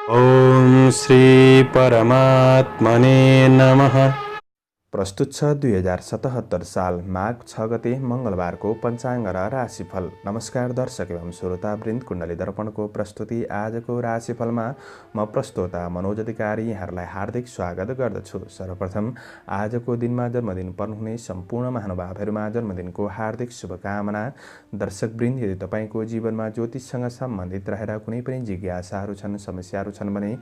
ओम श्री परमात्मने नमः। प्रस्तुत छ 2077 साल माघ 6 गते मंगलबारको पञ्चाङ्ग र राशिफल। नमस्कार दर्शक एवं श्रोतावृन्द, कुण्डली दर्पणको प्रस्तुति आजको राशिफलमा म प्रस्तोता मनोज अधिकारी यहाँहरूलाई हार्दिक स्वागत गर्दछु। सर्वप्रथम आजको दिनमा जन्मदिन पर्नुहुने सम्पूर्ण महानुभावहरूमा जन्मदिनको हार्दिक शुभकामना। दर्शकवृन्द, यदि तपाईको जीवनमा ज्योतिषसँग सम्बन्धित रहेर कुनै पनि जिज्ञासाहरू छन्, समस्याहरू छन् भने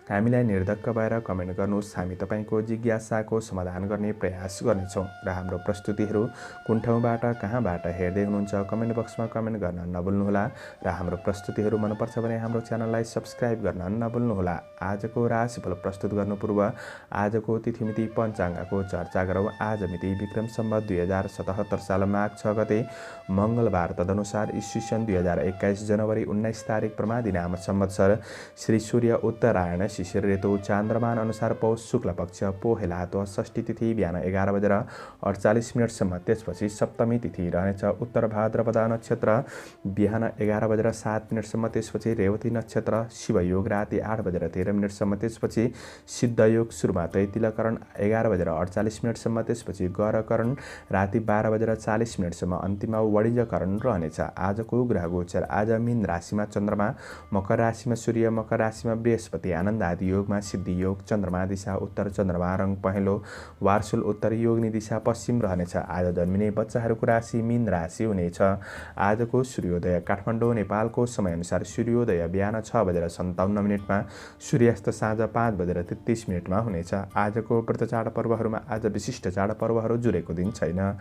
हामीलाई निर्धक्क भएर कमेन्ट गर्नुहोस्। हामी तपाईको जिज्ञासाको समाधान गर्ने प्रयास गर्नेछौँ र हाम्रो प्रस्तुतिहरू कुन ठाउँबाट कहाँबाट हेर्दै हुनुहुन्छ कमेन्ट बक्समा कमेन्ट गर्न नभुल्नुहोला र हाम्रो प्रस्तुतिहरू मनपर्छ भने हाम्रो च्यानललाई सब्स्क्राइब गर्न नभुल्नुहोला। आजको राशिफल प्रस्तुत गर्नु पूर्व आजको तिथिमिति पञ्चाङ्गको चर्चा गरौँ। आज मिति विक्रम सम्वत 2077 साल माघ 6 गते मंगलबार, तदनुसार ईस्वीसन 2021 जनवरी 19 तारिक प्रमादी नाम संवत्सर श्री सूर्य उत्तरायण शिशिर ऋतु चान्द्रमान अनुसार पौष शुक्ल पक्ष पोहेला षष्ठी तिथि बिहान 11:48 त्यसपछि सप्तमी तिथि रहनेछ। उत्तर भाद्रपद नक्षत्र बिहान 11:07 त्यसपछि रेवती नक्षत्र, शिवयोग राति 8:13 त्यसपछि सिद्धयोग सुरुमा तैतिलकरण 11:48 त्यसपछि गरकरण राति 12:40 अन्तिममा वणिजकरण रहनेछ। आजको ग्रह गोचर। आज मीन राशिमा चन्द्रमा, मकर राशिमा सूर्य, मकर राशिमा बृहस्पति, आनन्द आदि योगमा सिद्धि योग, चन्द्रमा दिशा उत्तर, चन्द्रमा रङ पहेँलो, वार्सुल उत्तर, योगनी दिशा पश्चिम रहनेछ। आज जन्मिने बच्चाहरूको राशि मीन राशि हुनेछ। आजको सूर्योदय काठमाडौँ नेपालको समयअनुसार सूर्योदय बिहान 6:57 सूर्यास्त साँझ 5:33 हुनेछ। आजको व्रत चाडपर्वहरूमा आज विशिष्ट चाडपर्वहरू जुरेको दिन छैन।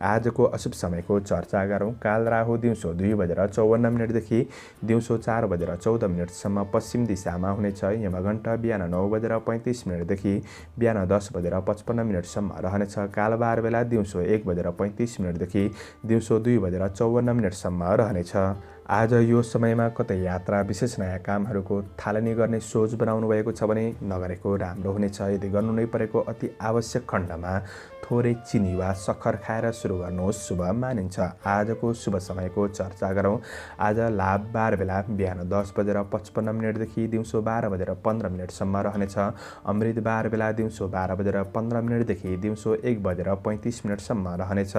आजको अशुभ समयको चर्चा गरौँ। काल राहु दिउँसो 2:54 देखि दिउँसो 4:14 पश्चिम दिशामा हुनेछ। यमघण्ट बिहान 9:35 देखि बिहान 10:55 रहनेछ। कालबार बेला दिउँसो 1:35 देखि दिउँसो 2:54 रहनेछ। आज यो समयमा कतै यात्रा, विशेष नयाँ कामहरूको थालनी गर्ने सोच बनाउनु भएको छ भने नगरेको राम्रो हुनेछ। यदि गर्नु नै परेको अति आवश्यक खण्डमा थोरै चिनी वा सक्खर खाएर सुरु गर्नुहोस्, शुभ मानिन्छ। आजको शुभ समयको चर्चा गरौँ। आज लाभबार बेला बिहान 10:55 देखि दिउँसो 12:15 रहनेछ। अमृतबार बेला दिउँसो 12:15 देखि दिउँसो 1:35 रहनेछ।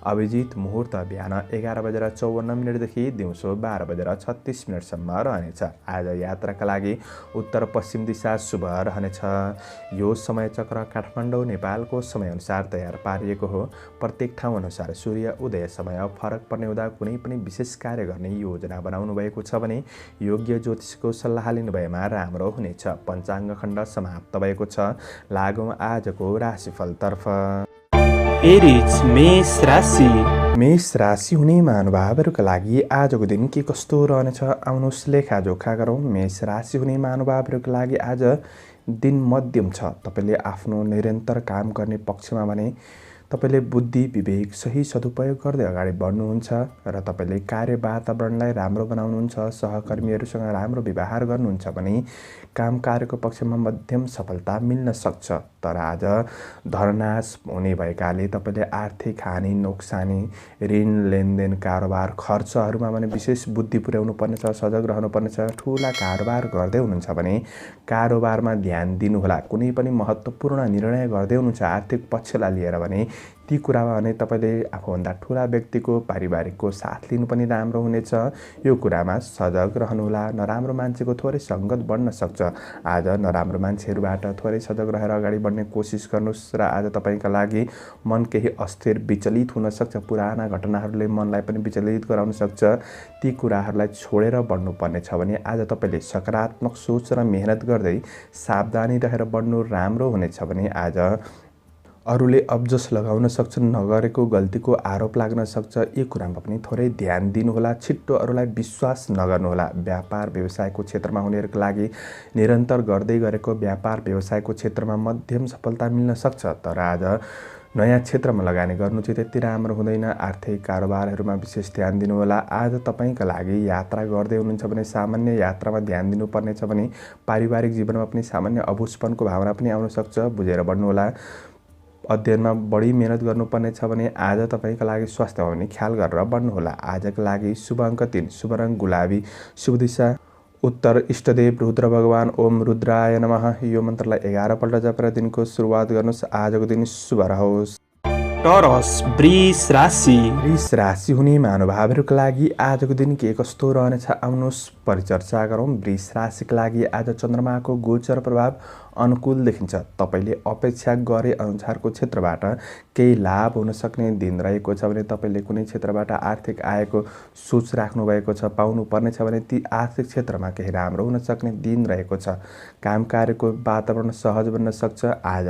अभिजित मुहुर्त बिहान 11:54 देखि दिउँसो 12:36 रहनेछ। आज यात्राका लागि उत्तर पश्चिम दिशा शुभ रहनेछ। यो समय चक्र काठमाडौँ नेपालको समयअनुसार तयार पारिएको हो। प्रत्येक ठाउँ अनुसार सूर्य उदय समय फरक पर्ने हुँदा कुनै पनि विशेष कार्य गर्ने योजना बनाउनु भएको छ भने योग्य ज्योतिषको सल्लाह लिनुभएमा राम्रो हुनेछ। पञ्चाङ्ग खण्ड समाप्त भएको छ। लागौँ आजको राशिफलतर्फ। एरिज मेष राशि। मेष राशि हुने महानुभावहरूका लागि आजको दिन के कस्तो रहनेछ, आउनुहोस् लेखाजोखा गरौँ। मेष राशि हुने महानुभावहरूका लागि आज दिन मध्यम छ। तपाईँले आफ्नो निरन्तर काम गर्ने पक्षमा भने तपाईँले बुद्धि विवेक सही सदुपयोग गर्दै अगाडि बढ्नुहुन्छ र तपाईँले कार्य वातावरणलाई राम्रो बनाउनुहुन्छ। सहकर्मीहरूसँग राम्रो व्यवहार गर्नुहुन्छ भने काम कार्यको पक्षमा मध्यम सफलता मिल्न सक्छ। तर आज धननाश हुने भएकाले तपाईँले आर्थिक हानि, नोक्सानी, ऋण, लेनदेन, कारोबार, खर्चहरूमा भने विशेष बुद्धि पुर्याउनु पर्नेछ, सजग रहनुपर्नेछ। ठुला कारोबार गर्दै हुनुहुन्छ भने कारोबारमा ध्यान दिनुहोला। कुनै पनि महत्त्वपूर्ण निर्णय गर्दै हुनुहुन्छ आर्थिक पक्षलाई लिएर भने ती कुरामा भने तपाईँले आफूभन्दा ठुला व्यक्तिको, पारिवारिकको साथ लिनु पनि राम्रो हुनेछ। यो कुरामा सजग रहनुहोला। नराम्रो मान्छेको थोरै सङ्गत बढ्न सक्छ। आज नराम्रो मान्छेहरूबाट थोरै सजग रहेर अगाडि बढ्ने कोसिस गर्नुहोस् र आज तपाईँका लागि मन केही अस्थिर, विचलित हुन सक्छ। पुराना घटनाहरूले मनलाई पनि विचलित गराउन सक्छ। ती कुराहरूलाई छोडेर बढ्नुपर्ने छ भने आज तपाईँले सकारात्मक सोच र मेहनत गर्दै सावधानी रहेर बढ्नु राम्रो हुनेछ भने आज अरूले अब्जस लगाउन सक्छन्, नगरेको गल्तीको आरोप लाग्न सक्छ। यी कुरामा पनि थोरै ध्यान दिनुहोला। छिट्टो अरूलाई विश्वास नगर्नुहोला। व्यापार व्यवसायको क्षेत्रमा हुनेहरूका लागि निरन्तर गर्दै गरेको व्यापार व्यवसायको क्षेत्रमा मध्यम सफलता मिल्न सक्छ। तर आज नयाँ क्षेत्रमा लगानी गर्नु चाहिँ त्यति राम्रो हुँदैन। आर्थिक कारोबारहरूमा विशेष ध्यान दिनुहोला। आज तपाईँका लागि यात्रा गर्दै हुनुहुन्छ भने सामान्य यात्रामा ध्यान दिनुपर्ने छ भने पारिवारिक जीवनमा पनि सामान्य अबुझपनको भावना पनि आउन सक्छ। बुझेर बढ्नुहोला। अध्ययनमा बढी मेहनत गर्नुपर्ने छ भने आज तपाईँका लागि स्वास्थ्यमा पनि ख्याल गरेर बढ्नुहोला। आजका लागि शुभ अङ्क 3, शुभ रङ गुलाबी, शुभ दिशा उत्तर इष्टदेव रुद्र भगवान ओम रुद्राय नमः यो मन्त्रलाई 11 पल्ट जपेर दिनको सुरुवात गर्नुहोस्। आजको दिन शुभ रहोस्। टरस वृष राशि। वृष राशि हुने महानुभावहरूका लागि आजको दिन के कस्तो रहनेछ आउनुहोस् परिचर्चा गरौँ। वृष राशिका लागि आज चन्द्रमाको गोचर प्रभाव अनुकूल देखिन्छ। तपाईले अपेक्षा गरे अनुसारको क्षेत्रबाट केही लाभ हुन सक्ने दिन रहेको छ भने तपाईले कुनै क्षेत्रबाट आर्थिक आयको सोच राख्नु भएको छ, पाउनु पर्ने छ भने ती आर्थिक क्षेत्रमा केही राम्रो हुन सक्ने दिन रहेको छ। काम कार्यको वातावरण सहज बन्न सक्छ। आज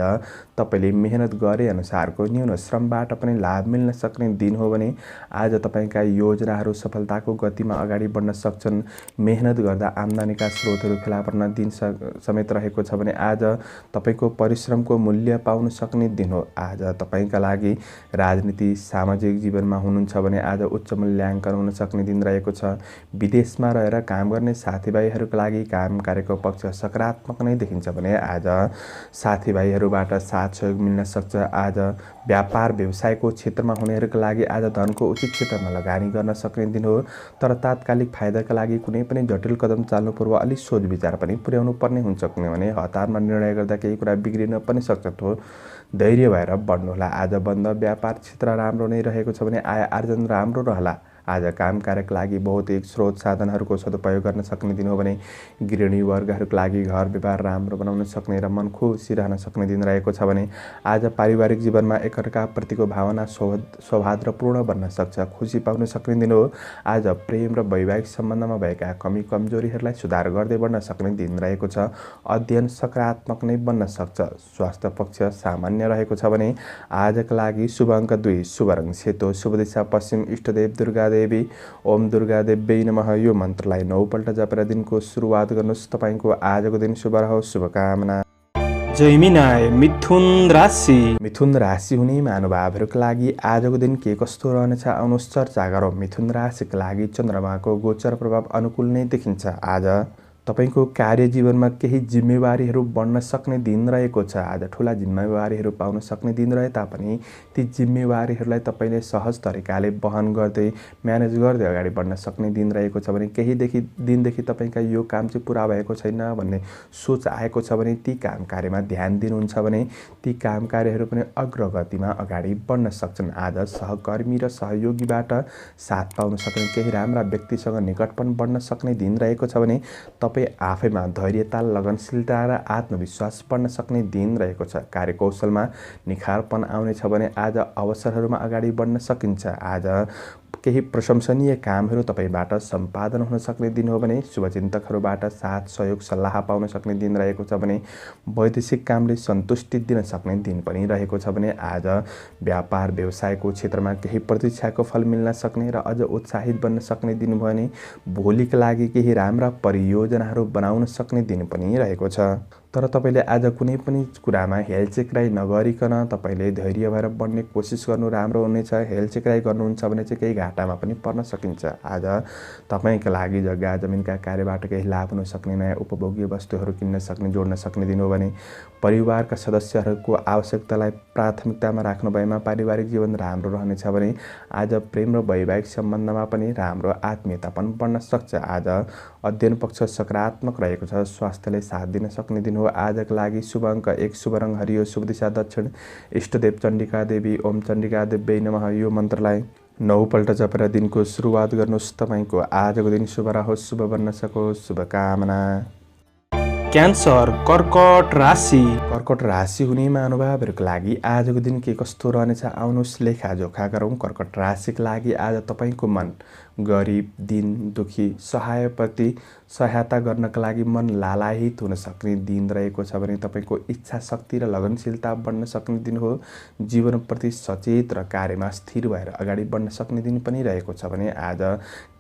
तपाईले मेहनत गरे अनुसारको न्यून श्रमबाट पनि लाभ मिल्न सक्ने दिन हो भने आज तपाईका योजनाहरू सफलताको गतिमा अगाडि बढ्न सक्छन्। मेहनत गर्दा आम्दानीका स्रोतहरू फेला पर्न दिन समेत रहेको छ भने आज तपाईको परिश्रमको मूल्य पाउन सक्ने दिन हो। आज तपाईका लागि राजनीति सामाजिक जीवनमा हुनुहुन्छ भने आज उच्च मूल्याङ्कन हुन सक्ने दिन रहेको छ। विदेशमा रहेर काम गर्ने साथीभाइहरूका लागि काम कार्यको पक्ष सकारात्मक नै देखिन्छ भने आज साथीभाइहरूबाट साथ सहयोग मिल्न सक्छ। आज व्यापार व्यवसायको क्षेत्रमा हुनेहरूका लागि आज धनको उचित क्षेत्रमा लगानी गर्न सक्ने दिन हो। तर तात्कालिक फाइदाका लागि कुनै पनि जटिल कदम चाल्नु पूर्व अलि सोच विचार पनि पुर्याउनु पर्ने हुन्छ किनभने हतारमा निर्णय गर्दा केही कुरा बिग्रिन पनि सक्छ। धैर्य भएर बढ्नुहोला। आज बन्द व्यापार क्षेत्र राम्रो नै रहेको छ भने आय आर्जन राम्रो रहला। आज काम कार्यका लागि भौतिक स्रोत साधनहरूको सदुपयोग गर्न सक्ने दिन हो भने गृहिणी वर्गहरूका लागि घर व्यवहार राम्रो बनाउन सक्ने र मन खुसी रहन सक्ने दिन रहेको छ भने आज पारिवारिक जीवनमा एकअर्का प्रतिको भावना सौहार्दपूर्ण बन्न सक्छ, खुसी पाउन सक्ने दिन हो। आज प्रेम र वैवाहिक सम्बन्धमा भएका कमी कमजोरीहरूलाई सुधार गर्दै बढ्न सक्ने दिन रहेको छ। अध्ययन सकारात्मक नै बन्न सक्छ। स्वास्थ्य पक्ष सामान्य रहेको छ भने आजका लागि शुभ अङ्क 2, शुभ रङ सेतो, शुभ दिशा पश्चिम, इष्टदेव दुर्गा देवी ओम दुर्गा देवी नमः यो मन्त्रलाई 9 पल्ट जपेर दिनको सुरुवात गर्नुहोस्। तपाईको आजको दिन शुभ रहोस्। शुभकामना। जैमिनाय मिथुन राशि। मिथुन राशि हुने महानुभावहरूका लागि आजको दिन के कस्तो रहनेछ आउनुहोस् चर्चा गरौँ। मिथुन राशिका लागि चन्द्रमाको गोचर प्रभाव अनुकूल नै देखिन्छ। आज तपाईको कार्य जीवनमा केही जिम्मेवारीहरू बढ्न सक्ने दिन रहेको छ। आज ठुला जिम्मेवारीहरू पाउन सक्ने दिन रहे तापनि ती जिम्मेवारीहरूलाई तपाईले सहज तरिकाले वहन गर्दै म्यानेज गर्दै अगाडि बढ्न सक्ने दिन रहेको छ भने केही दिनदेखि तपाईका यो काम चाहिँ पुरा भएको छैन भन्ने सोच आएको छ भने ती काम कार्यमा ध्यान दिनुहुन्छ भने ती काम कार्यहरू पनि अग्रगतिमा अगाडि बढ्न सक्छन्। आज सहकर्मी र सहयोगीबाट साथ पाउन सक्ने केही राम्रा व्यक्तिसँग निकटपन बढ्न सक्ने दिन रहेको छ भने तपाईँ आफैमा धैर्यता, लगनशीलता र आत्मविश्वास बढ्न सक्ने दिन रहेको छ। कार्यकौशलमा निखारपन आउनेछ भने आज अवसरहरूमा अगाडि बढ्न सकिन्छ। आज केही प्रशंसनीय कामहरू तपाईबाट सम्पादन हुन सक्ने दिन हो भने शुभचिन्तकहरूबाट साथ सहयोग सल्लाह पाउन सक्ने दिन रहेको छ भने वैदेशिक कामले सन्तुष्टि दिन सक्ने दिन पनि रहेको छ भने आज व्यापार व्यवसायको क्षेत्रमा केही प्रतीक्षाको फल मिल्न सक्ने र अझ उत्साहित बन्न सक्ने दिन भयो भने भोलिका लागि केही राम्रा परियोजनाहरू बनाउन सक्ने दिन पनि रहेको छ। तर तपाईले आज कुनै पनि कुरामा हेलचेक्राइ नगरिकन तपाईले धैर्य भएर बढ्ने कोसिस गर्नु राम्रो हुनेछ। हेलचेक्राइ गर्नुहुन्छ भने चाहिँ केही घाटामा पनि पर्न सकिन्छ। आज तपाईका लागि जग्गा जमिनका कार्यबाट केही लाभ हुन सक्ने, नयाँ उपभोग्य वस्तुहरू किन्न सक्ने, जोड्न सक्ने दिन हो भने परिवारका सदस्यहरूको आवश्यकतालाई प्राथमिकतामा राख्नु भएमा पारिवारिक जीवन राम्रो रहनेछ भने आज प्रेम र वैवाहिक सम्बन्धमा पनि राम्रो आत्मीयता पनि बढ्न सक्छ। आज अध्ययन पक्ष सकारात्मक रहेको छ। स्वास्थ्यले साथ दिन सक्ने दिन हो। आजका लागि शुभ अङ्क 1, शुभ रङ हरियो, शुभ दिशा दक्षिण, इष्टदेव चण्डिका देवी ओम चण्डिका देवी नमः यो मन्त्रलाई 9 पल्ट जपेर दिनको सुरुवात गर्नुहोस्। तपाईको आजको दिन शुभ रहोस्, शुभ बन्न सकोस्। शुभकामना। क्यान्सर कर्कट राशि। कर्कट राशि हुने महानुभावहरूका लागि आजको दिन के कस्तो रहनेछ आउनुहोस् लेखाजोखा गरौँ। कर्कट राशिका लागि आज तपाईको मन गरिब, दीन दुखी, सहायप्रति सहायता गर्नका लागि मन लालायित हुन सक्ने दिन रहेको छ भने तपाईको इच्छा शक्ति र लगनशीलता बढ्न सक्ने दिन हो। जीवनप्रति सचेत र कार्यमा स्थिर भएर अगाडि बढ्न सक्ने दिन पनि रहेको छ भने आज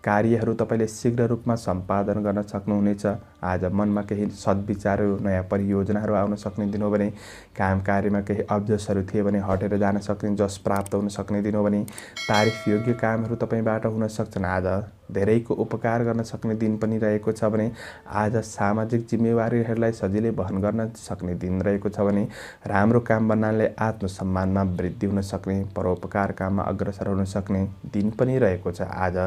कार्यहरू तपाईले शीघ्र रूपमा सम्पादन गर्न सक्नुहुनेछ। आज मनमा केही सद्विचारहरू, नयाँ परियोजनाहरू आउन सक्ने दिन हो भने काम कार्यमा केही अब्जसहरू थिए भने हटेर जान सक्ने, जस प्राप्त हुन सक्ने दिन हो भने तारिफ योग्य कामहरू तपाईबाट हुन सक्छन्। आज धेरैको उपकार गर्न सक्ने दिन पनि रहेको छ भने आज सामाजिक जिम्मेवारीहरूलाई सजिलै वहन गर्न सक्ने दिन रहेको छ भने राम्रो काम भन्नाले आत्मसम्मानमा वृद्धि हुन सक्ने, परोपकार काममा अग्रसर हुन सक्ने दिन पनि रहेको छ। आज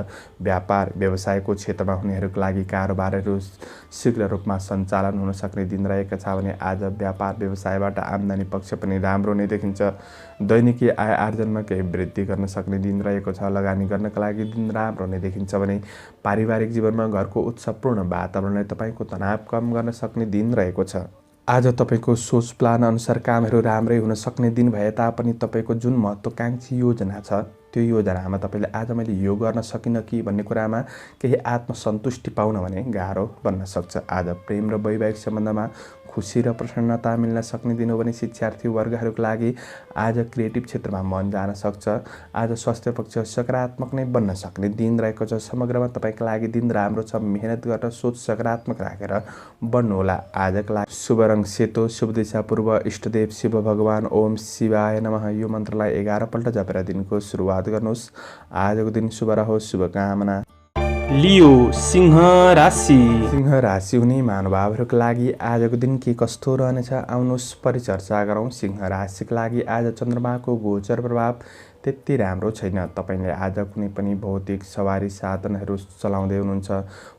व्यापार व्यवसायको क्षेत्रमा हुनेहरूका लागि कारोबारहरू शीघ्र रूपमा सञ्चालन हुन सक्ने दिन रहेको छ भने आज व्यापार व्यवसायबाट आम्दानी पक्ष पनि राम्रो नै देखिन्छ। दैनिकी आय आर्जनमा केही वृद्धि गर्न सक्ने दिन रहेको छ। लगानी गर्नका लागि दिन राम्रो नै देखिन्छ भने पारिवारिक जीवनमा घरको उत्सवपूर्ण वातावरणले तपाईँको तनाव कम गर्न सक्ने दिन रहेको छ। आज तपाईँको सोच प्लान अनुसार कामहरू राम्रै हुन सक्ने दिन भए तापनि तपाईँको जुन महत्त्वकाङ्क्षी योजना छ त्यो योजनामा तपाईँले आज मैले यो गर्न सकिनँ कि भन्ने कुरामा केही आत्मसन्तुष्टि पाउन भने गाह्रो बन्न सक्छ। आज प्रेम र वैवाहिक सम्बन्धमा खुसी र प्रसन्नता मिल्न सक्ने दिन हो भने शिक्षार्थी वर्गहरूका लागि आज क्रिएटिभ क्षेत्रमा मन जान सक्छ। आज स्वास्थ्य पक्ष सकारात्मक नै बन्न सक्ने दिन रहेको छ। समग्रमा तपाईँका लागि दिन राम्रो छ। मेहनत गरेर सोच सकारात्मक राखेर बढ्नुहोला। आजका लागि शुभ रङ सेतो, शुभ दिशा पूर्व, इष्टदेव शिव भगवान ओम शिवाय नमः यो मन्त्रलाई 11 पल्ट जपेर दिनको सुरुवात गर्नुहोस्। आजको दिन शुभ रहोस्। शुभकामना। लियो सिंह राशि। सिंह राशि हुने महानुभावहरूका लागि आजको दिन के कस्तो रहनेछ आउनुहोस् परिचर्चा गरौँ। सिंह राशिका लागि आज चन्द्रमाको गोचर प्रभाव त्यति राम्रो छैन। तपाईँले आज कुनै पनि भौतिक सवारी साधनहरू चलाउँदै हुनुहुन्छ,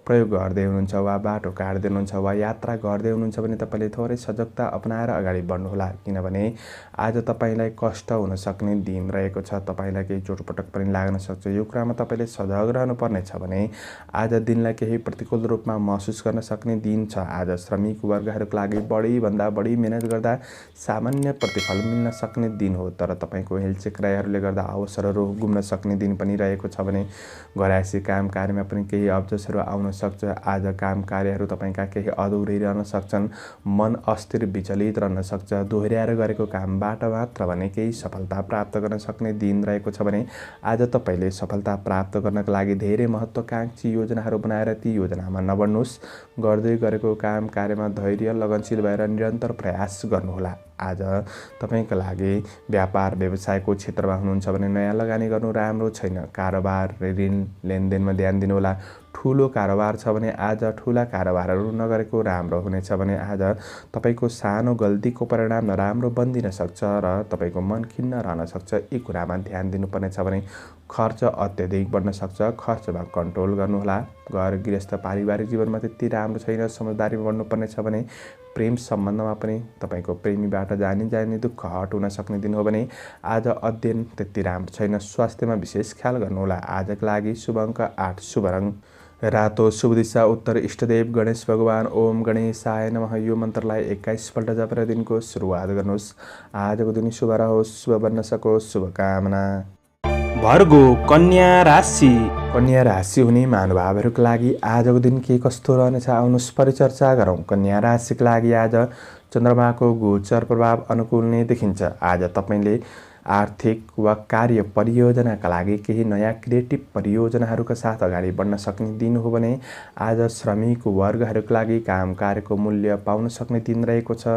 प्रयोग गर्दै हुनुहुन्छ वा बाटो काट्दै हुनुहुन्छ वा यात्रा गर्दै हुनुहुन्छ भने तपाईँले थोरै सजगता अपनाएर अगाडि बढ्नुहोला। किनभने आज तपाईँलाई कष्ट हुन सक्ने दिन रहेको छ। तपाईँलाई केही चोटपटक पनि लाग्न सक्छ। यो कुरामा तपाईँले सजग रहनुपर्नेछ भने आज दिनलाई केही प्रतिकूल रूपमा महसुस गर्न सक्ने दिन छ। आज श्रमिक वर्गहरूका लागि बढीभन्दा बढी मेहनत गर्दा सामान्य प्रतिफल मिल्न सक्ने दिन हो। तर तपाईँको हेलचेक्राइहरूले गर्दा अवसरहरू गुम्न सक्ने दिन पनि रहेको छ भने घरायसी काम कार्यमा पनि केही अब्जसहरू आउन सक्छ। आज काम कार्यहरू तपाईँका केही अधुरै रहन सक्छन्। मन अस्थिर विचलित रहन सक्छ। दोहोऱ्याएर गरेको कामबाट मात्र भने केही सफलता प्राप्त गर्न सक्ने दिन रहेको छ भने आज तपाईँले सफलता प्राप्त गर्नका लागि धेरै महत्त्वकाङ्क्षी योजनाहरू बनाएर ती योजनामा नबढ्नुहोस्। गर्दै गरेको काम कार्यमा धैर्य लगनशील भएर निरन्तर प्रयास गर्नुहोला। आज तपाईँका लागि व्यापार व्यवसायको क्षेत्रमा हुनुहुन्छ भने नयाँ लगानी गर्नु राम्रो छैन। कारोबार ऋण लेनदेनमा ध्यान दिनुहोला। ठुलो कारोबार छ भने आज ठुला कारोबारहरू नगरेको राम्रो हुनेछ भने आज तपाईँको सानो गल्तीको परिणाम नराम्रो बन्दिन सक्छ र तपाईँको मन खिन्न रहन सक्छ। यी कुरामा ध्यान दिनुपर्नेछ भने खर्च अत्यधिक बढ्न सक्छ। खर्चमा कन्ट्रोल गर्नुहोला। घर गृहस्थ पारिवारिक जीवनमा त्यति राम्रो छैन। समझदारी बढ्नुपर्नेछ भने प्रेम सम्बन्धमा पनि तपाईँको प्रेमीबाट जानी दुःख हट हुन सक्ने दिन हो भने आज अध्ययन त्यति राम्रो छैन। स्वास्थ्यमा विशेष ख्याल गर्नुहोला। आजका लागि शुभ अङ्क 8, शुभ रङ रातो, शुभ दिशा उत्तर, इष्टदेव गणेश भगवान ओम गणेशाय नमः यो मन्त्रलाई 21 पल्ट जपेर दिनको सुरुवात गर्नुहोस्। आजको दिन शुभ रहोस्, शुभ बन्न सकोस्। शुभकामना। भर्गो कन्या राशि। कन्या राशि हुने महानुभावहरूका लागि आजको दिन के कस्तो रहनेछ आउनुहोस् परिचर्चा गरौँ। कन्या राशिका लागि आज चन्द्रमाको गोचर प्रभाव अनुकूल नै देखिन्छ। आज तपाईँले आर्थिक वा कार्य परियोजनाका लागि केही नयाँ क्रिएटिभ परियोजनाहरूका साथ अगाडि बढ्न सक्ने दिन हो भने आज श्रमिक वर्गहरूका लागि काम कार्यको मूल्य पाउन सक्ने दिन रहेको छ।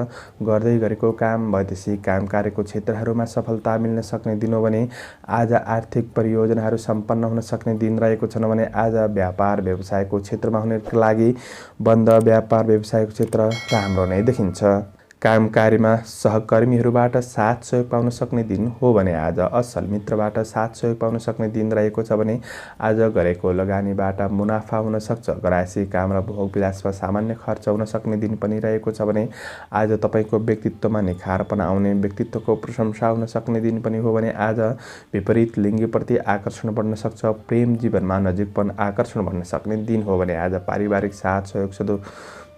गर्दै गरेको काम वैदेशिक काम कार्यको क्षेत्रहरूमा सफलता मिल्न सक्ने दिन हो भने आज आर्थिक परियोजनाहरू सम्पन्न हुन सक्ने दिन रहेको छन् भने आज व्यापार व्यवसायको क्षेत्रमा हुनेका लागि बन्द व्यापार व्यवसायको क्षेत्र राम्रो नै देखिन्छ। काम कार्यमा सहकर्मीहरूबाट साथ सहयोग पाउन सक्ने दिन हो भने आज असल मित्रबाट साथ सहयोग पाउन सक्ने दिन रहेको छ भने आज गरेको लगानीबाट मुनाफा हुन सक्छ। घरायसी काम र भोग विलासमा सामान्य खर्च हुन सक्ने दिन पनि रहेको छ भने आज तपाईँको व्यक्तित्वमा निखारपन आउने, व्यक्तित्वको प्रशंसा हुन सक्ने दिन पनि हो भने आज विपरीत लिङ्गप्रति आकर्षण बढ्न सक्छ। प्रेम जीवनमा नजिकपन आकर्षण बढ्न सक्ने दिन हो भने आज पारिवारिक साथ सहयोग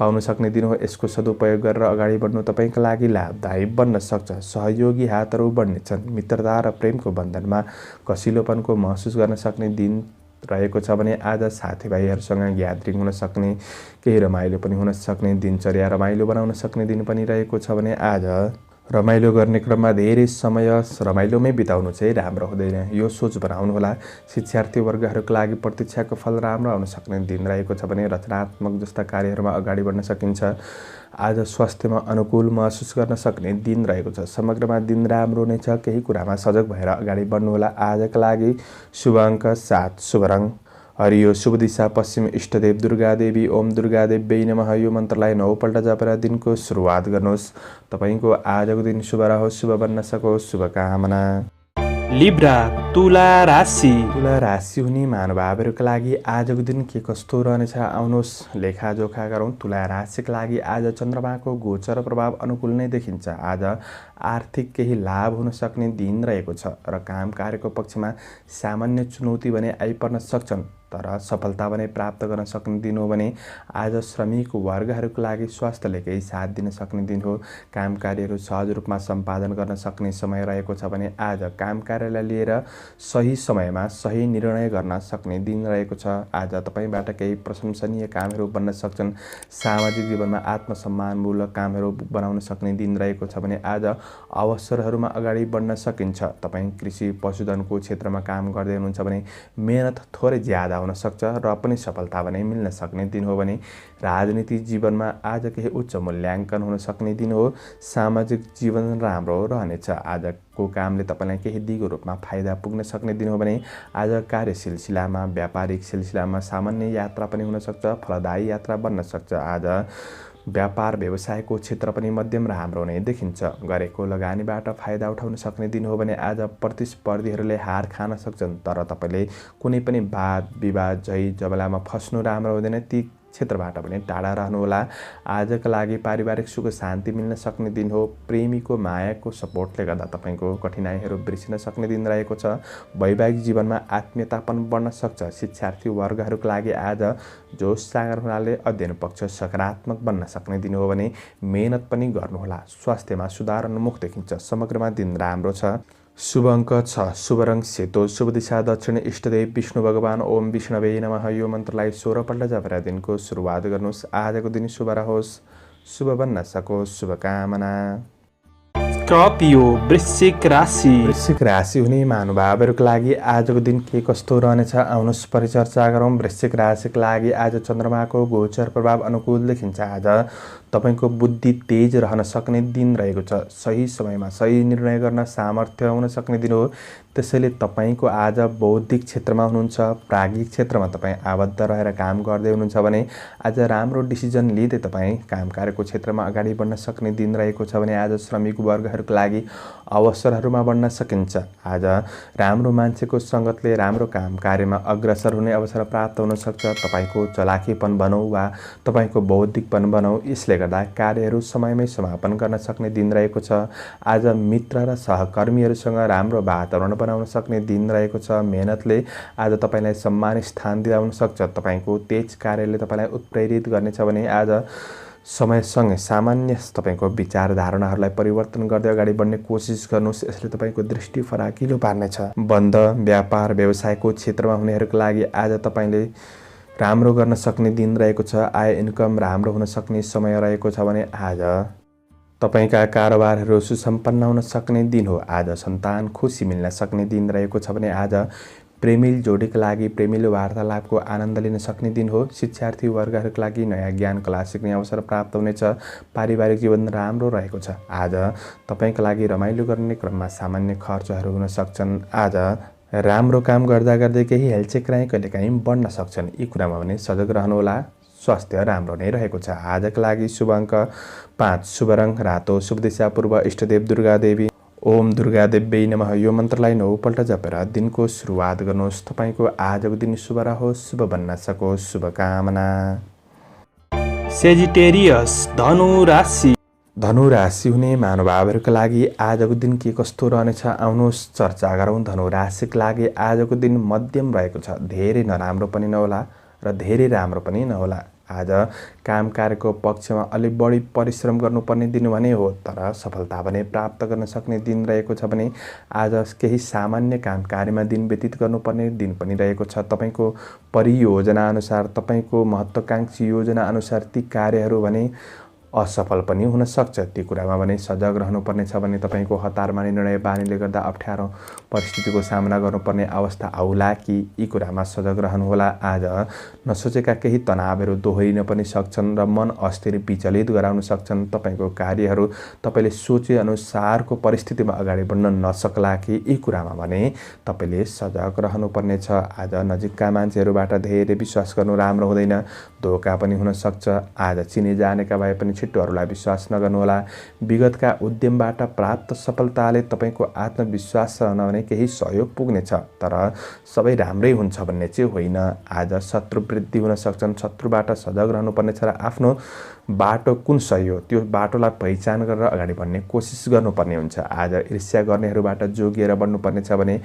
पाउन सक्ने दिन हो। यसको सदुपयोग गरेर अगाडि बढ्नु तपाईँका लागि लाभदायी बन्न सक्छ। सहयोगी हातहरू बढ्नेछन्। मित्रता र प्रेमको बन्धनमा कसिलोपनको महसुस गर्न सक्ने दिन रहेको छ भने आज साथीभाइहरूसँग ग्यादरिङ हुन सक्ने, केही रमाइलो पनि हुन सक्ने, दिनचर्या रमाइलो बनाउन सक्ने दिन पनि रहेको छ भने आज रमाइलो गर्ने क्रममा धेरै समय रमाइलोमै बिताउनु चाहिँ राम्रो हुँदैन। यो सोच बनाउनुहोला। शिक्षार्थी वर्गहरूका लागि प्रतीक्षाको फल राम्रो आउन सक्ने दिन रहेको छ भने रचनात्मक जस्ता कार्यहरूमा अगाडि बढ्न सकिन्छ। आज स्वास्थ्यमा अनुकूल महसुस गर्न सक्ने दिन रहेको छ। समग्रमा दिन राम्रो नै छ। केही कुरामा सजग भएर अगाडि बढ्नुहोला। आजका लागि शुभ अङ्क 7, शुभ रङ हरियो शुभ दिशा पश्चिम इष्टदेव दुर्गादेवी ओम दुर्गादेव्यै नमः यो मन्त्रलाई 9 पल्ट जपेर दिनको सुरुवात गर्नुहोस्। तपाईको आजको दिन शुभ रहोस्, शुभ बन्न सकोस्, शुभकामना। लिब्रा तुला राशि। तुला राशि हुने महानुभावहरूका लागि आजको दिन के कस्तो रहनेछ आउनुहोस् लेखाजोखा गरौँ। तुला राशिका लागि आज चन्द्रमाको गोचर प्रभाव अनुकूल नै देखिन्छ। आज आर्थिक केही लाभ हुन सक्ने दिन रहेको छ र काम कार्यको पक्षमा सामान्य चुनौती भने आइपर्न सक्छन्, तर सफलता भने प्राप्त गर्न सक्ने दिन हो भने आज श्रमिक वर्गहरूको लागि स्वास्थ्यले केही साथ दिन सक्ने दिन हो। काम कार्यहरू सहज रूपमा सम्पादन गर्न सक्ने समय रहेको छ भने आज काम कार्यलाई लिएर सही समयमा सही निर्णय गर्न सक्ने दिन रहेको छ। आज तपाईबाट केही प्रशंसनीय कामहरू बन्न सक्छन्। सामाजिक जीवनमा आत्मसम्मानमूलक कामहरू बनाउन सक्ने दिन रहेको छ भने आज अवसरहरूमा अगाडि बढ्न सकिन्छ। तपाईँ कृषि पशुधनको क्षेत्रमा काम गर्दै हुनुहुन्छ भने मेहनत थोरै ज्यादा हुन सक्छ र पनि सफलता भने मिल्न सक्ने दिन हो भने राजनीतिक जीवनमा आज केही उच्च मूल्याङ्कन हुन सक्ने दिन हो। सामाजिक जीवन राम्रो रहनेछ। आजको कामले तपाईलाई केही दिगो रूपमा फाइदा पुग्न सक्ने दिन हो भने आज कार्य सिलसिलामा व्यापारिक सिलसिलामा सामान्य यात्रा पनि हुन सक्छ, फलदायी यात्रा बन्न सक्छ। आज व्यापार व्यवसायको क्षेत्र पनि मध्यम राम्रो नै देखिन्छ। गरेको लगानीबाट फाइदा उठाउन सक्ने दिन हो भने आज प्रतिस्पर्धीहरूले हार खान सक्छन्, तर तपाईले कुनै पनि वाद विवाद झै झमेलामा फस्नु राम्रो हुँदैन। ती क्षेत्रबाट पनि टाढा रहनुहोला। आजका लागि पारिवारिक सुख शान्ति मिल्न सक्ने दिन हो। प्रेमीको मायाको सपोर्टले गर्दा तपाईको कठिनाइहरू बिर्सिन सक्ने दिन रहेको छ। वैवाहिक जीवनमा आत्मीयता पनि बढ्न सक्छ। शिक्षार्थी वर्गहरूका लागि आज जोश जागर हुनाले अध्ययन पक्ष सकारात्मक बन्न सक्ने दिन हो भने मेहनत पनि गर्नुहोला। स्वास्थ्यमा सुधार उन्मुख देखिन्छ। समग्रमा दिन राम्रो छ। शुभ अङ्क 6, शुभ रङ सेतो, शुभ दिशा दक्षिण, इष्टदेव विष्णु भगवान ओम विष्णवे नमः यो मन्त्रलाई 16 पल्ट जपेर दिनको सुरुवात गर्नुहोस्। आजको दिन शुभ रहोस्, शुभ बन्न सकोस्, शुभकामना। स्कर्पियो वृश्चिक राशि। वृश्चिक राशि हुने महानुभावहरूका लागि आजको दिन के कस्तो रहनेछ आउनुहोस् परिचर्चा गरौँ। वृश्चिक राशिका लागि आज चन्द्रमाको गोचर प्रभाव अनुकूल देखिन्छ। आज तपाईको बुद्धि तेज रहन सक्ने दिन रहेको छ। सही समयमा सही निर्णय गर्न सामर्थ्य हुन सक्ने दिन हो। त्यसैले तपाईको आज बौद्धिक क्षेत्रमा हुनुहुन्छ, प्राज्ञिक क्षेत्रमा तपाईँ आबद्ध रहेर काम गर्दै हुनुहुन्छ भने आज राम्रो डिसिजन लिँदै तपाईँ काम कार्यको क्षेत्रमा अगाडि बढ्न सक्ने दिन रहेको छ भने आज श्रमिक वर्गहरूका लागि अवसरहरूमा बढ्न सकिन्छ। आज राम्रो मान्छेको सङ्गतले राम्रो काम कार्यमा अग्रसर हुने अवसर प्राप्त हुन सक्छ। तपाईको चलाखीपन भनौँ वा तपाईको बौद्धिकपन भनौँ, यसले गर्दा कार्यहरू समयमै समापन गर्न सक्ने दिन रहेको छ। आज मित्र र सहकर्मीहरूसँग राम्रो वातावरण बनाउन सक्ने दिन रहेको छ। मेहनतले आज तपाईलाई सम्मान स्थान दिलाउन सक्छ। तपाईको तेज कार्यले तपाईलाई उत्प्रेरित गर्नेछ भने आज समयसँगै सामान्य तपाईको विचार धारणाहरूलाई परिवर्तन गर्दै अगाडि बढ्ने कोसिस गर्नुहोस्। यसले तपाईको दृष्टि फराकिलो पार्नेछ। बन्द व्यापार व्यवसायको क्षेत्रमा हुनेहरूका लागि आज तपाईले राम्रो गर्न सक्ने दिन रहेको छ। आय इन्कम राम्रो हुन सक्ने समय रहेको छ भने आज तपाईका कारोबारहरू सुसम्पन्न हुन सक्ने दिन हो। आज सन्तान खुसी मिल्न सक्ने दिन रहेको छ भने आज प्रेमिल जोडीका लागि प्रेमिलो वार्तालापको आनन्द लिन सक्ने दिन हो। शिक्षार्थी वर्गहरूका लागि नयाँ ज्ञान कला सिक्ने अवसर प्राप्त हुनेछ। पारिवारिक जीवन राम्रो रहेको छ। आज तपाईका लागि रमाइलो गर्ने क्रममा सामान्य खर्चहरू हुन सक्छन्। आज राम्रो काम गर्दा गर्दै केही हेलचेक्राइ कहिलेकाहीँ बढ्न सक्छन्। यी कुरामा भने सजग रहनुहोला। स्वास्थ्य राम्रो नै रहेको छ। आजका लागि शुभ अङ्क 5, शुभ रङ रातो, शुभ दिशा पूर्व, इष्टदेव दुर्गादेवी ओम दुर्गादेव्यै नमः यो मन्त्रलाई 9 पल्ट जपेर दिनको सुरुवात गर्नुहोस्। तपाईको आजको दिन शुभ रहोस्, शुभ बन्न सकोस्, शुभकामना। सेजिटेरियस धनु राशि। धनु राशि हुने महानुभावहरूका लागि आजको दिन के कस्तो रहनेछ आउनुहोस् चर्चा गरौँ। धनु राशिका लागि आजको दिन मध्यम रहेको छ। धेरै नराम्रो पनि नहोला र धेरै राम्रो पनि नहोला। आज काम कार्यको पक्षमा अलि बढी परिश्रम गर्नुपर्ने दिन भने हो, तर सफलता भने प्राप्त गर्न सक्ने दिन रहेको छ भने आज केही सामान्य काम कार्यमा दिन व्यतीत गर्नुपर्ने दिन पनि रहेको छ। तपाईको परियोजना अनुसार, तपाईको महत्त्वाकांक्षी योजना अनुसार ती कार्यहरू भने असफल पनि हुन सक्छ। ती कुरामा भने सजग रहनुपर्ने छ भने तपाईँको हतार माने निर्णय बानीले गर्दा अप्ठ्यारो परिस्थितिको सामना गर्नुपर्ने अवस्था आउला कि यी कुरामा सजग रहनुहोला। आज नसोचेका केही तनावहरू दोहोरिन पनि सक्छन् र मन अस्थिर विचलित गराउन सक्छन्। तपाईँको कार्यहरू तपाईँले सोचे अनुसारको परिस्थितिमा अगाडि बढ्न नसक्ला कि यी कुरामा भने तपाईँले सजग रहनुपर्ने छ। आज नजिकका मान्छेहरूबाट धेरै विश्वास गर्नु राम्रो हुँदैन, धोका पनि हुन सक्छ। आज चिने जानेका भए पनि छिट्टोहरूलाई विश्वास नगर्नुहोला। विगतका उद्यमबाट प्राप्त सफलताले तपाईँको आत्मविश्वास छ भने केही सहयोग पुग्नेछ, तर सबै राम्रै हुन्छ भन्ने चाहिँ होइन। आज शत्रु वृद्धि हुन सक्छन्, शत्रुबाट सजग रहनुपर्नेछ र आफ्नो बाटो कुन सही हो त्यो बाटोलाई पहिचान गरेर अगाडि बढ्ने कोसिस गर्नुपर्ने हुन्छ। आज ईर्ष्या गर्नेहरूबाट जोगिएर बढ्नुपर्ने छ भने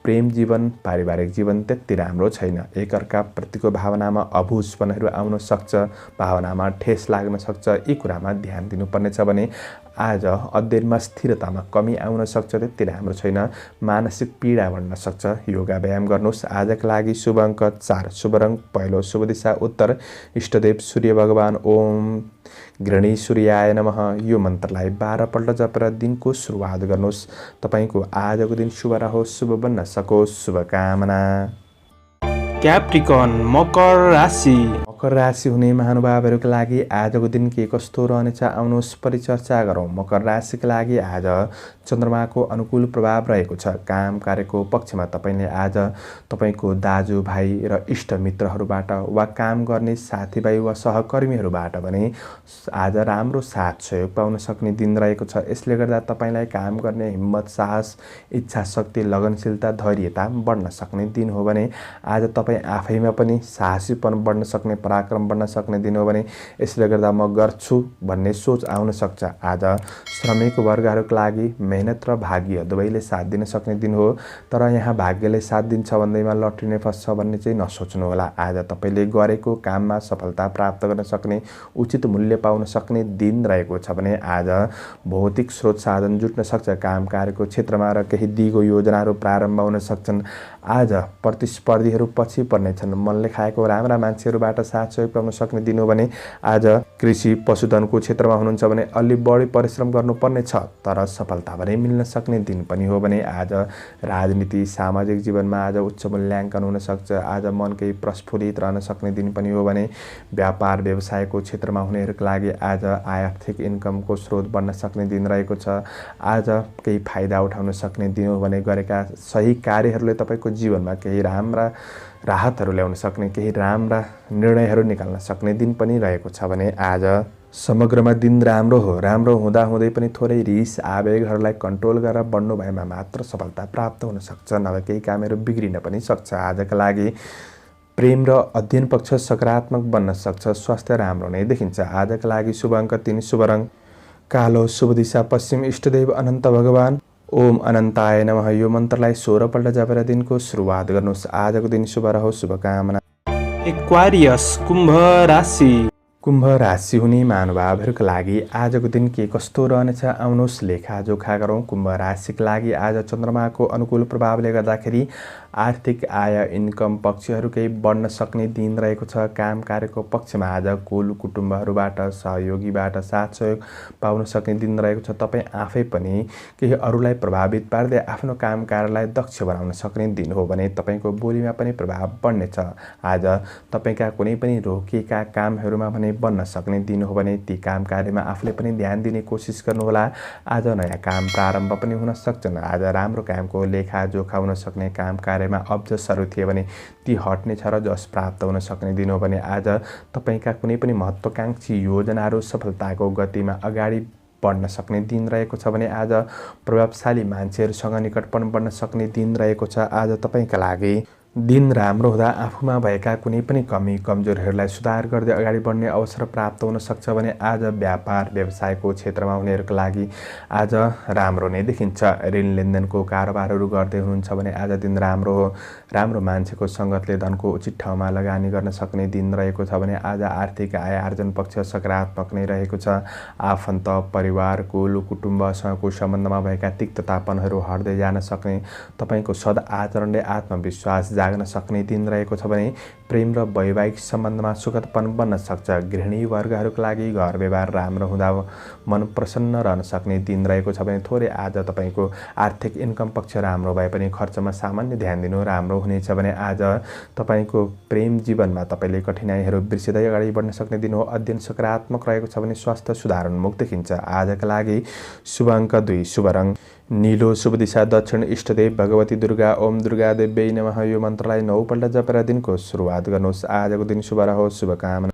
प्रेम जीवन, पारिवारिक जीवन त्यति राम्रो छैन। एकअर्का प्रतिको भावनामा अबुझपनहरू आउन सक्छ, भावनामा ठेस लाग्न सक्छ। यी कुरामा ध्यान दिनुपर्ने छ भने आज अध्ययनमा स्थिरतामा कमी आउन सक्छ, त्यति राम्रो छैन। मानसिक पीडा बढ्न सक्छ। योगा व्यायाम गर्नुहोस्। आजका लागि शुभ अङ्क 4, शुभ रङ पहेँलो, शुभ दिशा उत्तर, इष्टदेव सूर्य भगवान। ओम गृणी सूर्याय नमः यो मन्त्रलाई 12 पल्ट जपेर दिनको सुरुवात गर्नुहोस्। तपाईँको आजको दिन शुभ रहोस्, शुभ बन्न सकोस्। शुभकामना। क्याप्रिकन मकर राशि। मकर राशि हुने महानुभावहरूका लागि आजको दिन के कस्तो रहनेछ आउनुहोस् परिचर्चा गरौँ। मकर राशिका लागि आज चन्द्रमाको अनुकूल प्रभाव रहेको छ। काम कार्यको पक्षमा तपाईँले आज तपाईँको दाजुभाइ र इष्टमित्रहरूबाट वा काम गर्ने साथीभाइ वा सहकर्मीहरूबाट पनि आज राम्रो साथ सहयोग पाउन सक्ने दिन रहेको छ। यसले गर्दा तपाईँलाई काम गर्ने हिम्मत, साहस, इच्छा शक्ति, लगनशीलता, धैर्यता बढ्न सक्ने दिन हो भने आज तपाईँ आफैमा पनि साहसीपन बढ्न सक्ने, पराक्रम बढ्न सक्ने दिन हो भने यसले गर्दा म गर्छु भन्ने सोच आउन सक्छ। आज श्रमिक वर्गहरूका लागि मेहनत र भाग्य दुवैले साथ दिन सक्ने दिन हो, तर यहाँ भाग्यले साथ दिन्छ भन्दैमा लट्रिने फस्छ भन्ने चाहिँ नसोच्नु होला। आज तपाईँले गरेको काममा सफलता प्राप्त गर्न सक्ने, उचित मूल्य पाउन सक्ने दिन रहेको छ भने आज भौतिक स्रोत साधन जुट्न सक्छ। काम कार्यको क्षेत्रमा र केही दिगो योजनाहरू प्रारम्भ हुन सक्छन्। आज प्रतिस्पर्धीहरू पछि पर्नेछन्। मनले खाएको राम्रा मान्छेहरूबाट साथ सहयोग पाउन सक्ने दिन हो भने आज कृषि पशुधनको क्षेत्रमा हुनुहुन्छ भने अलि बढी परिश्रम गर्नुपर्ने छ, तर सफलता भने मिल्न सक्ने दिन पनि हो भने आज राजनीति, सामाजिक जीवनमा आज उच्च मूल्याङ्कन हुन सक्छ। आज मन केही प्रस्फुटित रहन सक्ने दिन पनि हो भने व्यापार व्यवसायको क्षेत्रमा हुनेहरूका लागि आज आर्थिक इन्कमको स्रोत बन्न सक्ने दिन रहेको छ। आज केही फाइदा उठाउन सक्ने दिन हो भने गरेका सही कार्यहरूले तपाईँको जीवनमा केही राम्रा राहतहरू ल्याउन सक्ने, केही राम्रा निर्णयहरू निकाल्न सक्ने दिन पनि रहेको छ भने आज समग्रमा दिन राम्रो हो। राम्रो हुँदाहुँदै पनि थोरै रिस आवेगहरूलाई कन्ट्रोल गरेर बढ्नु भएमा मात्र सफलता प्राप्त हुन सक्छ, नभए केही कामहरू बिग्रिन पनि सक्छ। आजका लागि प्रेम र अध्ययन पक्ष सकारात्मक बन्न सक्छ। स्वास्थ्य राम्रो नै देखिन्छ। आजका लागि शुभ अङ्क 3, शुभ रङ कालो, शुभ दिशा पश्चिम, इष्टदेव अनन्त भगवान। ओम अनन्ताय नमः यो मन्त्रलाई 16 पल्ट जपेर दिनको सुरुवात गर्नुहोस्। आजको दिन शुभ रहोस्। शुभकामना। एक्वारियस कुम्भ राशि। कुम्भ राशि हुने महानुभावहरूका लागि आजको दिन के कस्तो रहनेछ आउनुहोस् लेखाजोखा गरौँ। कुम्भ राशिका लागि आज चन्द्रमाको अनुकूल प्रभावले गर्दाखेरि आर्थिक आय, इन्कम पक्षहरू केही बढ्न सक्ने दिन रहेको छ। काम कार्यको पक्षमा आज कुल कुटुम्बहरूबाट, सहयोगीबाट साथ सहयोग पाउन सक्ने दिन रहेको छ। तपाईँ आफै पनि केही अरूलाई प्रभावित पार्दै आफ्नो काम कार्यलाई दक्ष बनाउन सक्ने दिन हो भने तपाईँको बोलीमा पनि प्रभाव बढ्नेछ। आज तपाईँका कुनै पनि रोकिएका कामहरूमा भने बन्न सक्ने दिन हो भने ती काम कार्यमा आफूले पनि ध्यान दिने कोसिस गर्नुहोला। आज नयाँ काम प्रारम्भ पनि हुन सक्छन्। आज राम्रो कामको लेखाजोखा हुन सक्ने, काम कार्यमा अब्जसहरू थिए भने ती हट्ने छ र जस प्राप्त हुन सक्ने दिन हो भने आज तपाईँका कुनै पनि महत्त्वाकांक्षी योजनाहरू सफलताको गतिमा अगाडि बढ्न सक्ने दिन रहेको छ भने आज प्रभावशाली मान्छेहरूसँग निकटपन बढ्न सक्ने दिन रहेको छ। आज तपाईँका लागि दिन राम्रो हुँदा आफूमा भएका कुनै पनि कमी कमजोरहरूलाई सुधार गर्दै अगाडि बढ्ने अवसर प्राप्त हुन सक्छ भने आज व्यापार व्यवसायको क्षेत्रमा हुनेहरूका लागि आज राम्रो नै देखिन्छ। ऋण लेनदेनको कारोबारहरू गर्दै हुनुहुन्छ भने आज दिन राम्रो हो। राम्रो मान्छेको सङ्गतले धनको उचित ठाउँमा लगानी गर्न सक्ने दिन रहेको छ भने आज आर्थिक आय आर्जन पक्ष सकारात्मक नै रहेको छ। आफन्त, परिवार, कुल कुटुम्बसँगको सम्बन्धमा भएका तिक्ततापनहरू हट्दै जान सक्ने, तपाईँको सद्आचरणले आत्मविश्वास जाग्न सक्ने दिन रहेको छ भने प्रेम र वैवाहिक सम्बन्धमा सुखदपन बन्न सक्छ। गृहिणी वर्गहरूका लागि घर व्यवहार राम्रो हुँदा मन प्रसन्न रहन सक्ने दिन रहेको छ भने थोरै आज तपाईँको आर्थिक इन्कम पक्ष राम्रो भए पनि खर्चमा सामान्य ध्यान दिनु राम्रो हुनेछ भने आज तपाईँको प्रेम जीवनमा तपाईँले कठिनाइहरू बिर्सिँदै अगाडि बढ्न सक्ने दिन हो। अध्ययन सकारात्मक रहेको छ भने स्वास्थ्य सुधारोन्मुख देखिन्छ। आजका लागि शुभ अङ्क 2, शुभ रङ नीलो, शुभ दिशा दक्षिण, इष्टदेव भगवती दुर्गा। ओम दुर्गा देव्यै नमः। यो मन्त्रलाई 9 पल्ट जपेर दिनको सुरुवात गर्नुहोस्। आजको दिन शुभ रहोस्। शुभकामना।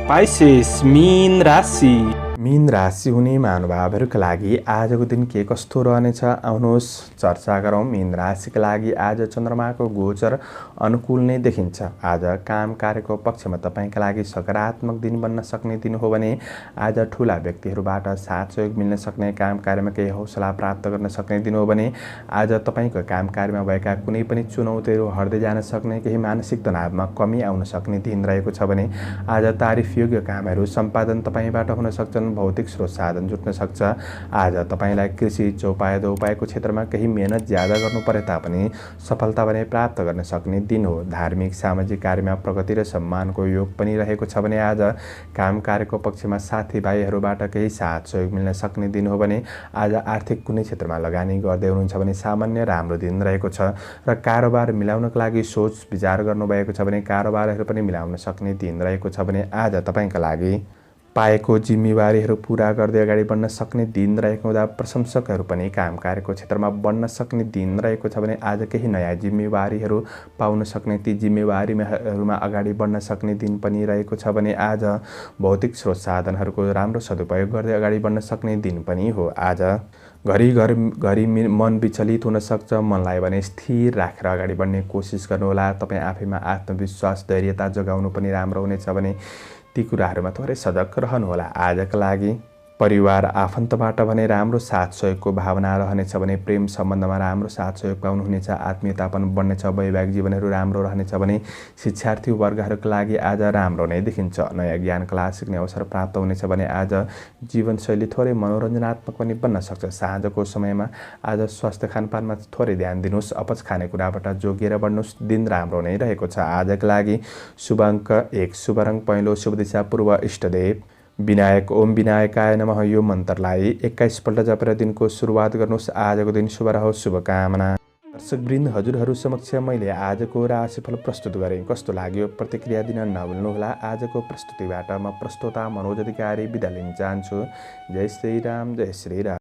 पाइसेस मीन राशि। मीन राशि हुने महानुभावहरूका लागि आजको दिन के कस्तो रहनेछ आउनुहोस् चर्चा गरौँ। मीन राशिका लागि आज चन्द्रमाको गोचर अनुकूल नै देखिन्छ। आज काम कार्यको पक्षमा तपाईँका लागि सकारात्मक दिन बन्न सक्ने दिन हो भने आज ठुला व्यक्तिहरूबाट साथ सहयोग मिल्न सक्ने, काम कार्यमा केही हौसला प्राप्त गर्न सक्ने दिन हो भने आज तपाईँको काम कार्यमा भएका कुनै पनि चुनौतीहरू हट्दै जान सक्ने, केही मानसिक तनावमा कमी आउन सक्ने दिन रहेको छ भने आज तारिफयोग्य कामहरू सम्पादन तपाईँबाट हुन सक्छन्। भौतिक स्रोत साधन जुट्न सक्छ। आज तपाईँलाई कृषि चौपायाको क्षेत्रमा केही मेहनत ज्यादा गर्नु परे तापनि सफलता भने प्राप्त गर्न सक्ने दिन हो। धार्मिक सामाजिक कार्यमा प्रगति र सम्मानको योग पनि रहेको छ भने आज काम कार्यको पक्षमा साथीभाइहरूबाट केही साथ सहयोग मिल्न सक्ने दिन हो भने आज आर्थिक कुनै क्षेत्रमा लगानी गर्दै हुनुहुन्छ भने सामान्य राम्रो दिन रहेको छ र कारोबार मिलाउनको लागि सोच विचार गर्नुभएको छ भने कारोबारहरू पनि मिलाउन सक्ने दिन रहेको छ भने आज तपाईँका लागि पाएको जिम्मेवारीहरू पूरा गर्दै अगाडि बढ्न सक्ने दिन रहेको हुँदा प्रशंसकहरू पनि काम कार्यको क्षेत्रमा बढ्न सक्ने दिन रहेको छ भने आज केही नयाँ जिम्मेवारीहरू पाउन सक्ने, ती जिम्मेवारीहरूमा अगाडि बढ्न सक्ने दिन पनि रहेको छ भने आज भौतिक स्रोत साधनहरूको राम्रो सदुपयोग गर्दै अगाडि बढ्न सक्ने दिन पनि हो। आज घरि मन विचलित हुन सक्छ। मनलाई भने स्थिर राखेर अगाडि बढ्ने कोसिस गर्नुहोला। तपाईँ आफैमा आत्मविश्वास, धैर्यता जगाउनु पनि राम्रो हुनेछ भने ती कुराहरूमा थोरै सजग रहनुहोला। आजका लागि परिवार आफन्तबाट भने राम्रो साथ सहयोगको भावना रहनेछ भने प्रेम सम्बन्धमा राम्रो साथ सहयोग पाउनुहुनेछ। आत्मीयता पनि बढ्नेछ। वैवाहिक जीवनहरू राम्रो रहनेछ भने शिक्षार्थी वर्गहरूका लागि आज राम्रो नै देखिन्छ। नयाँ ज्ञान कला सिक्ने अवसर प्राप्त हुनेछ भने आज जीवनशैली थोरै मनोरञ्जनात्मक पनि बन्न सक्छ। साँझको समयमा आज स्वास्थ्य खानपानमा थोरै ध्यान दिनुहोस्। अपच खानेकुराबाट जोगिएर बढ्नुहोस्। दिन राम्रो नै रहेको छ। आजका लागि शुभ अङ्क 1, शुभ रङ पहेँलो, शुभ दिशा पूर्व, इष्टदेव विनायक। ओम विनायकाय नमः। यो मन्त्रलाई 21 पल्ट जपेर दिनको सुरुवात गर्नुहोस्। आजको दिन शुभ रहोस्। शुभकामना। दर्शकवृन्द, हजुरहरू समक्ष मैले आजको राशिफल प्रस्तुत गरेँ। कस्तो लाग्यो प्रतिक्रिया दिन नभुल्नुहोला। आजको प्रस्तुतिबाट म प्रस्तोता मनोज अधिकारी बिदा लिन चाहन्छु। जय श्री राम, जय श्री राम।